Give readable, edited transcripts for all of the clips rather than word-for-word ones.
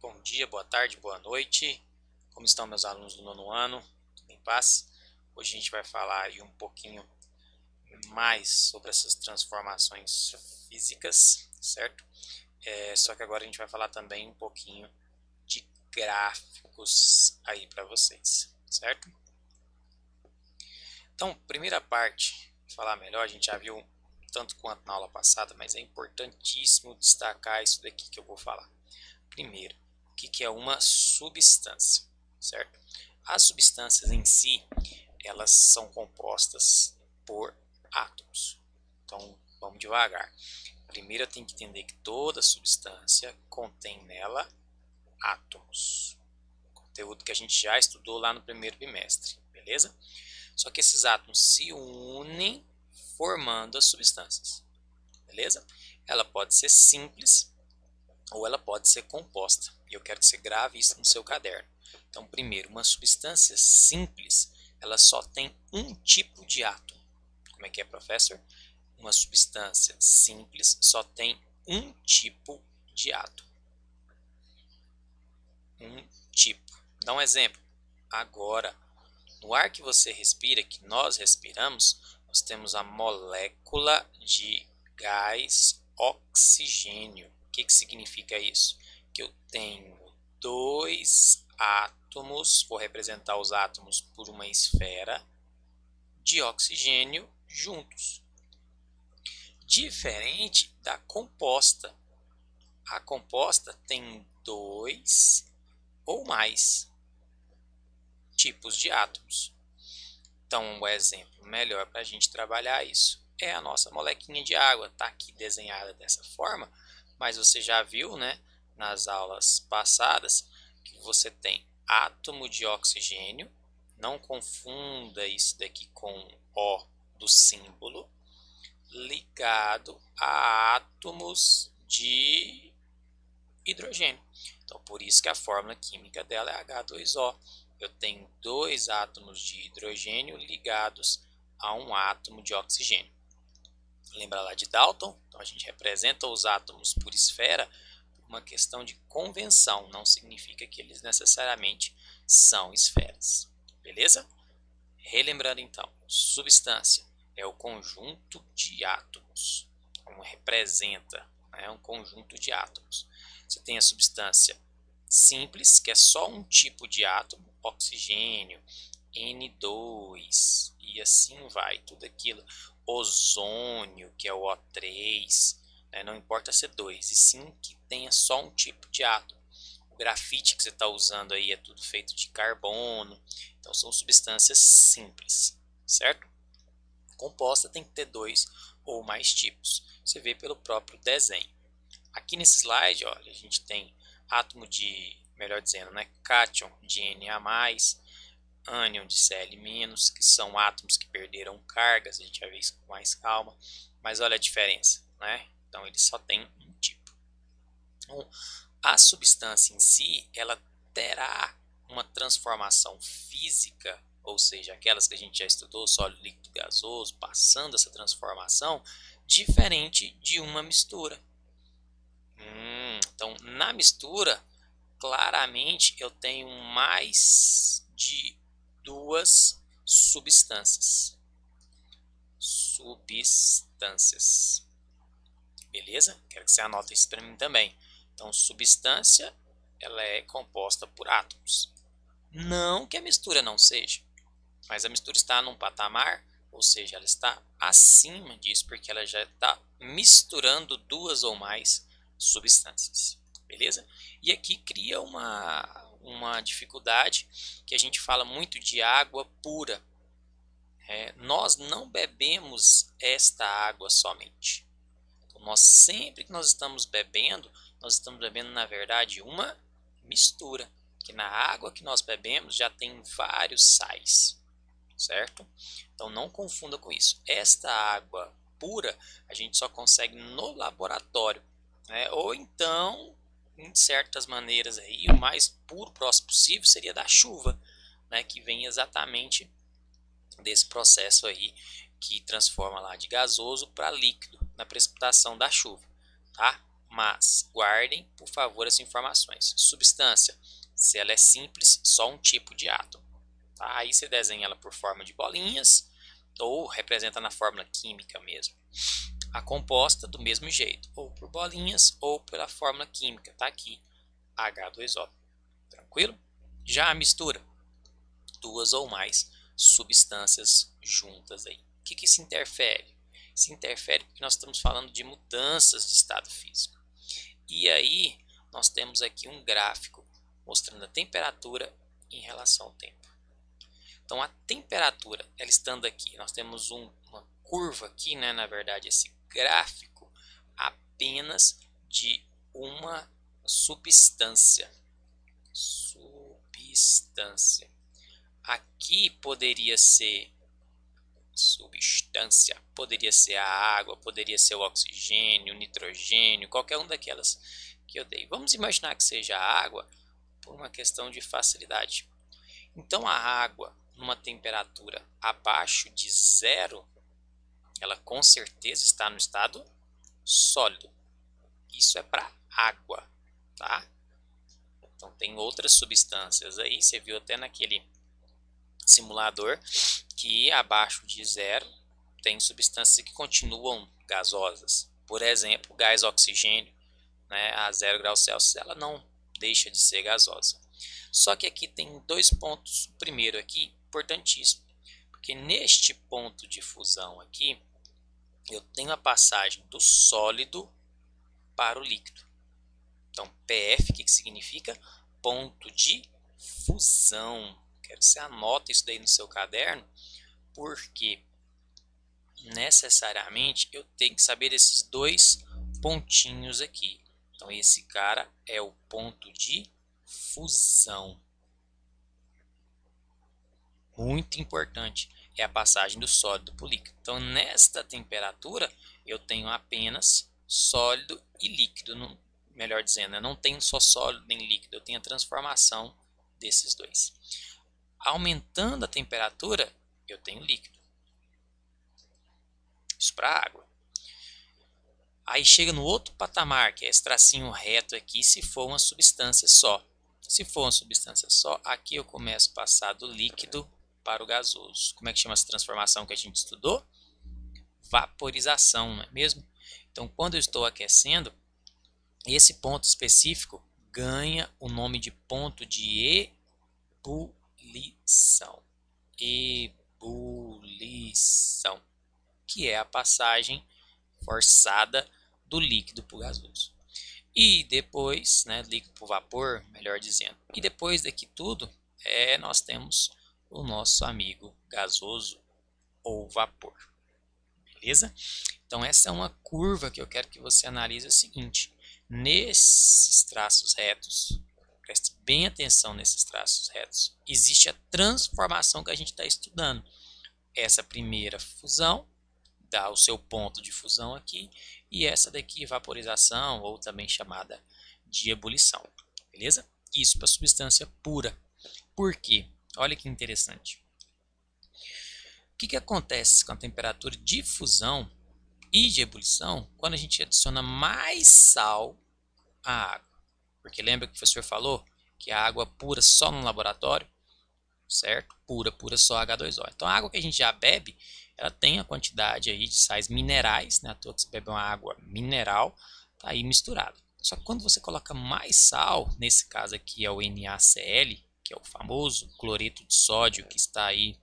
Bom dia, boa tarde, boa noite. Como estão meus alunos do nono ano? Tudo em paz? Hoje a gente vai falar aí um pouquinho mais sobre essas transformações físicas, certo? Só que agora a gente vai falar também um pouquinho de gráficos aí para vocês, certo? Então, primeira parte, falar melhor, a gente já viu tanto quanto na aula passada, mas é importantíssimo destacar isso daqui que eu vou falar. Primeiro, o que é uma substância, certo? As substâncias em si, elas são compostas por átomos. Então, vamos devagar. Primeiro eu tenho que entender que toda substância contém nela átomos. Conteúdo que a gente já estudou lá no primeiro bimestre, beleza? Só que esses átomos se unem formando as substâncias, beleza? Ela pode ser simples ou ela pode ser composta. E eu quero que você grave isso no seu caderno. Então, primeiro, uma substância simples, ela só tem um tipo de átomo. Como é que é, professor? Uma substância simples só tem um tipo de átomo. Um tipo. Dá um exemplo. Agora, no ar que você respira, que nós respiramos, nós temos a molécula de gás oxigênio. O que significa isso? Que eu tenho dois átomos, vou representar os átomos por uma esfera de oxigênio juntos. Diferente da composta. A composta tem dois ou mais tipos de átomos. Então, o exemplo melhor para a gente trabalhar isso é a nossa molequinha de água. Está aqui desenhada dessa forma, mas você já viu, né, nas aulas passadas, que você tem átomo de oxigênio. Não confunda isso daqui com O do símbolo, ligado a átomos de hidrogênio. Então, por isso que a fórmula química dela é H2O. Eu tenho dois átomos de hidrogênio ligados a um átomo de oxigênio. Lembra lá de Dalton? Então a gente representa os átomos por esfera por uma questão de convenção. Não significa que eles necessariamente são esferas. Beleza? Relembrando então, substância é o conjunto de átomos. Como representa, é um conjunto de átomos. Você tem a substância simples, que é só um tipo de átomo, oxigênio, N2 e assim vai, tudo aquilo. Ozônio, que é o O3, né? Não importa ser 2, e sim que tenha só um tipo de átomo. O grafite que você está usando aí é tudo feito de carbono, então são substâncias simples, certo? Composta tem que ter dois ou mais tipos, você vê pelo próprio desenho. Aqui nesse slide, olha, a gente tem átomo de, melhor dizendo, né, cátion de Na+, ânion de Cl-, que são átomos que perderam cargas, a gente vai ver isso com mais calma, mas olha a diferença, né? Então ele só tem um tipo. Então, a substância em si, ela terá uma transformação física, ou seja, aquelas que a gente já estudou, sólido, líquido, gasoso, passando essa transformação, diferente de uma mistura. Então, na mistura, claramente eu tenho mais de duas substâncias. Beleza? Quero que você anote isso para mim também. Então, substância, ela é composta por átomos. Não que a mistura não seja, mas a mistura está num patamar, ou seja, ela está acima disso, porque ela já está misturando duas ou mais substâncias, beleza? E aqui cria uma dificuldade que a gente fala muito de água pura. Nós não bebemos esta água somente. Então, sempre que nós estamos bebendo na verdade uma mistura, que na água que nós bebemos já tem vários sais, certo? Então não confunda com isso. Esta água pura a gente só consegue no laboratório, né? Ou então, em certas maneiras aí, o mais puro próximo possível seria da chuva, né? Que vem exatamente desse processo aí que transforma lá de gasoso para líquido na precipitação da chuva, tá? mas guardem, por favor, as informações. Substância, se ela é simples, só um tipo de átomo. Tá? Aí você desenha ela por forma de bolinhas ou representa na fórmula química mesmo. A composta, do mesmo jeito, ou por bolinhas ou pela fórmula química. Tá aqui, H2O. Tranquilo? Já a mistura, duas ou mais substâncias juntas aí. O que isso interfere? Isso interfere porque nós estamos falando de mudanças de estado físico. E aí nós temos aqui um gráfico mostrando a temperatura em relação ao tempo. Então a temperatura, ela estando aqui, nós temos uma curva aqui, né, na verdade esse gráfico apenas de uma substância. Aqui poderia ser substância, poderia ser a água, poderia ser o oxigênio, o nitrogênio, qualquer um daquelas que eu dei. Vamos imaginar que seja a água por uma questão de facilidade. Então a água, numa temperatura abaixo de zero, ela com certeza está no estado sólido. Isso é para água, tá? Então tem outras substâncias aí, você viu até naquele simulador que abaixo de zero tem substâncias que continuam gasosas. Por exemplo, o gás oxigênio, né, a 0 graus Celsius, ela não deixa de ser gasosa. Só que aqui tem dois pontos. O primeiro aqui, importantíssimo, porque neste ponto de fusão aqui, eu tenho a passagem do sólido para o líquido. Então, PF, o que significa? Ponto de fusão. Quero que você anote isso daí no seu caderno, porque necessariamente eu tenho que saber esses dois pontinhos aqui. Então, esse cara é o ponto de fusão. Muito importante, é a passagem do sólido para o líquido. Então, nesta temperatura, eu tenho apenas sólido e líquido. Melhor dizendo, eu não tenho só sólido nem líquido, eu tenho a transformação desses dois. Aumentando a temperatura, eu tenho líquido. Isso para a água. Aí chega no outro patamar, que é esse tracinho reto aqui, se for uma substância só. Se for uma substância só, aqui eu começo a passar do líquido para o gasoso. Como é que chama essa transformação que a gente estudou? Vaporização, não é mesmo? Então, quando eu estou aquecendo, esse ponto específico ganha o nome de ponto de ebulição. Ebulição, que é a passagem forçada do líquido para o gasoso. E depois, né, líquido para o vapor, melhor dizendo. E depois daqui tudo, nós temos o nosso amigo gasoso ou vapor. Beleza? Então essa é uma curva que eu quero que você analise. É o seguinte: nesses traços retos, preste bem atenção nesses traços retos, existe a transformação que a gente está estudando. Essa primeira fusão dá o seu ponto de fusão aqui, e essa daqui vaporização, ou também chamada de ebulição. Beleza? Isso para substância pura. Por quê? Olha que interessante. O que acontece com a temperatura de fusão e de ebulição quando a gente adiciona mais sal à água? Porque lembra que o professor falou que a água pura só no laboratório, certo? Pura só H2O. Então a água que a gente já bebe, ela tem a quantidade aí de sais minerais, né? À toa que você bebe uma água mineral, tá aí misturado. Só que quando você coloca mais sal, nesse caso aqui é o NaCl, que é o famoso cloreto de sódio que está aí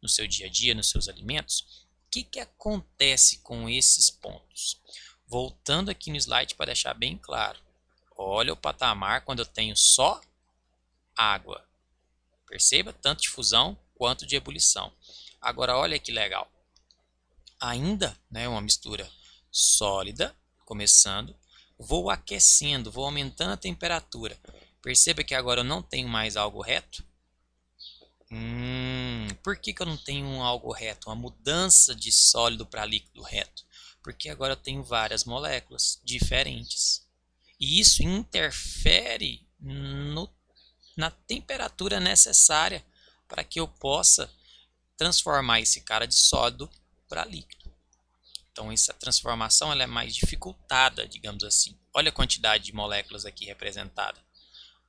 no seu dia a dia, nos seus alimentos, o que acontece com esses pontos? Voltando aqui no slide para deixar bem claro, olha o patamar quando eu tenho só água. Perceba, tanto de fusão quanto de ebulição. Agora olha que legal. Ainda, né, uma mistura sólida, começando, vou aquecendo, vou aumentando a temperatura. Perceba que agora eu não tenho mais algo reto. Por que eu não tenho algo reto? Uma mudança de sólido para líquido reto? Porque agora eu tenho várias moléculas diferentes. E isso interfere na temperatura necessária para que eu possa transformar esse cara de sólido para líquido. Então essa transformação ela é mais dificultada, digamos assim. Olha a quantidade de moléculas aqui representada.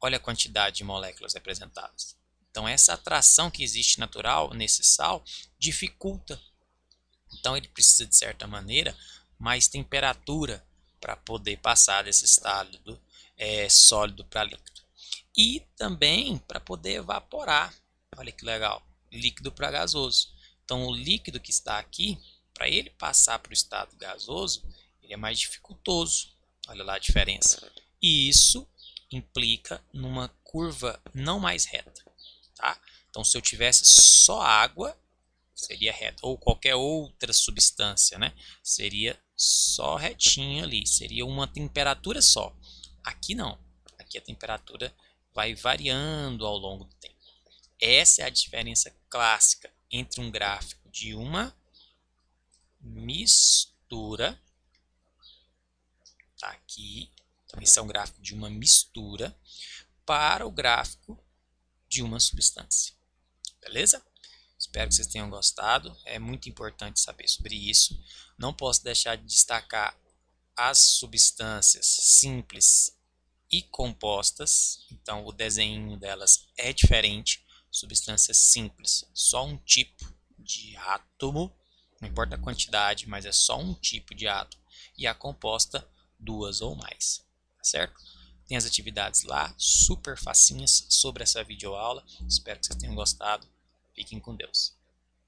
Olha a quantidade de moléculas representadas. Então, essa atração que existe natural nesse sal dificulta. Então, ele precisa, de certa maneira, mais temperatura para poder passar desse estado sólido para líquido. E também para poder evaporar. Olha que legal. Líquido para gasoso. Então, o líquido que está aqui, para ele passar para o estado gasoso, ele é mais dificultoso. Olha lá a diferença. E isso implica numa curva não mais reta. Tá? Então, se eu tivesse só água, seria reta. Ou qualquer outra substância, né? Seria só retinho ali. Seria uma temperatura só. Aqui não. Aqui a temperatura vai variando ao longo do tempo. Essa é a diferença clássica entre um gráfico de uma mistura. Tá aqui. Então, esse é um gráfico de uma mistura para o gráfico de uma substância. Beleza? Espero que vocês tenham gostado. É muito importante saber sobre isso. Não posso deixar de destacar as substâncias simples e compostas. Então, o desenho delas é diferente. Substâncias simples, só um tipo de átomo. Não importa a quantidade, mas é só um tipo de átomo. E a composta, duas ou mais. Tá certo? Tem as atividades lá, super facinhas, sobre essa videoaula. Espero que vocês tenham gostado. Fiquem com Deus.